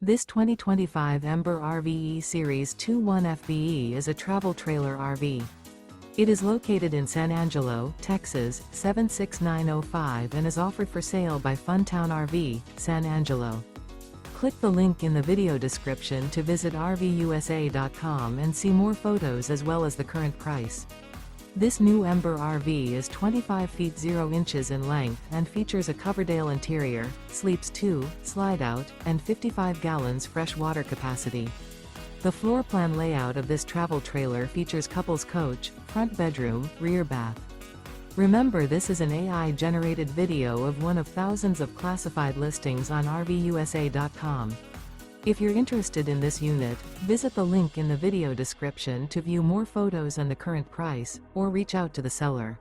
This 2025 Ember RV E-Series 21 FBE is a travel trailer RV. It is located in San Angelo, Texas, 76905 and is offered for sale by Funtown RV, San Angelo. Click the link in the video description to visit RVUSA.com and see more photos as well as the current price. This new Ember RV is 25 feet 0 inches in length and features a Coverdale interior, sleeps 2, Slideout, and 55 gallons fresh water capacity. The floor plan layout of this travel trailer features couples coach, front bedroom, rear bath. Remember, this is an AI-generated video of one of thousands of classified listings on RVUSA.com. If you're interested in this unit, visit the link in the video description to view more photos and the current price, or reach out to the seller.